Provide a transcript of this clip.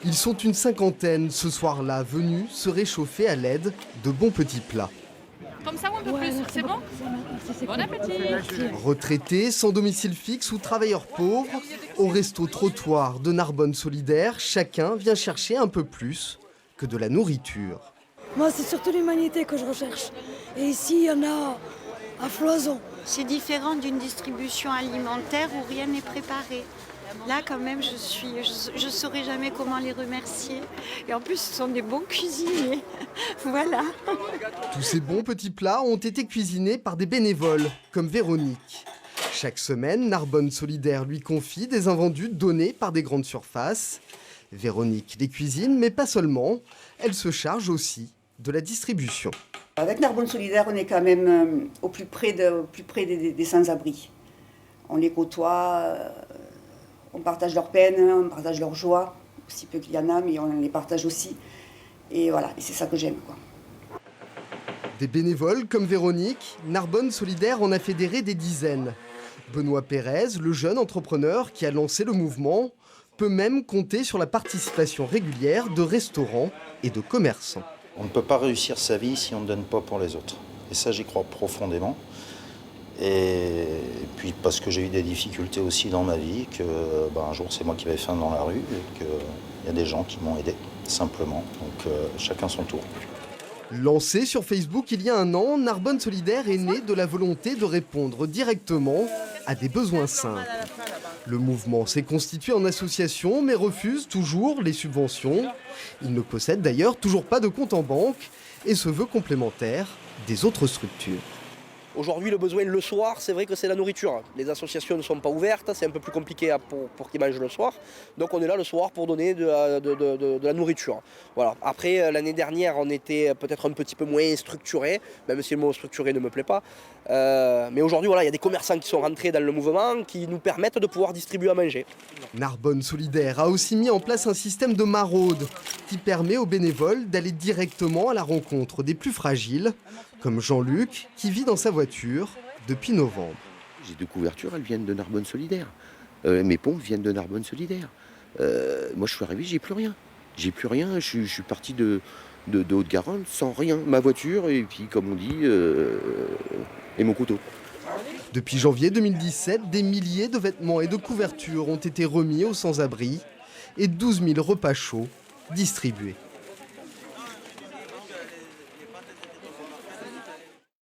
Ils sont une cinquantaine ce soir-là, venus se réchauffer à l'aide de bons petits plats. Comme ça ou un peu plus, c'est bon? Bon appétit! Retraités, sans domicile fixe ou travailleurs pauvres, au resto trottoir de Narbonne Solidaire, chacun vient chercher un peu plus que de la nourriture. Moi, c'est surtout l'humanité que je recherche. Et ici, il y en a à foison. C'est différent d'une distribution alimentaire où rien n'est préparé. Là, quand même, je saurais jamais comment les remercier. Et en plus, ce sont des bons cuisiniers. Voilà. Tous ces bons petits plats ont été cuisinés par des bénévoles, comme Véronique. Chaque semaine, Narbonne Solidaire lui confie des invendus donnés par des grandes surfaces. Véronique les cuisine, mais pas seulement. Elle se charge aussi de la distribution. Avec Narbonne Solidaire, on est quand même au plus près des sans-abri. On les côtoie, on partage leur peine, on partage leur joie, aussi peu qu'il y en a, mais on les partage aussi. Et voilà, et c'est ça que j'aime, quoi. Des bénévoles comme Véronique, Narbonne Solidaire en a fédéré des dizaines. Benoît Pérez, le jeune entrepreneur qui a lancé le mouvement, peut même compter sur la participation régulière de restaurants et de commerçants. On ne peut pas réussir sa vie si on ne donne pas pour les autres. Et ça, j'y crois profondément. Et puis parce que j'ai eu des difficultés aussi dans ma vie, que un jour c'est moi qui vais faim dans la rue, et qu'il y a des gens qui m'ont aidé, simplement. Donc chacun son tour. Lancé sur Facebook il y a un an, Narbonne Solidaire est né de la volonté de répondre directement à des besoins simples. Le mouvement s'est constitué en association mais refuse toujours les subventions. Il ne possède d'ailleurs toujours pas de compte en banque et se veut complémentaire des autres structures. Aujourd'hui, le besoin le soir, c'est vrai que c'est la nourriture. Les associations ne sont pas ouvertes, c'est un peu plus compliqué pour qu'ils mangent le soir. Donc on est là le soir pour donner de la nourriture. Voilà. Après, l'année dernière, on était peut-être un petit peu moins structuré, même si le mot structuré ne me plaît pas. Mais aujourd'hui, voilà, il y a des commerçants qui sont rentrés dans le mouvement qui nous permettent de pouvoir distribuer à manger. Narbonne Solidaire a aussi mis en place un système de maraude qui permet aux bénévoles d'aller directement à la rencontre des plus fragiles, comme Jean-Luc qui vit dans sa voiture depuis novembre. J'ai deux couvertures, elles viennent de Narbonne Solidaire. Mes pompes viennent de Narbonne Solidaire. Moi je suis arrivé, j'ai plus rien. J'ai plus rien, je suis parti de Haute-Garonne sans rien. Ma voiture et puis comme on dit, et mon couteau. Depuis janvier 2017, des milliers de vêtements et de couvertures ont été remis aux sans-abri et 12 000 repas chauds distribués.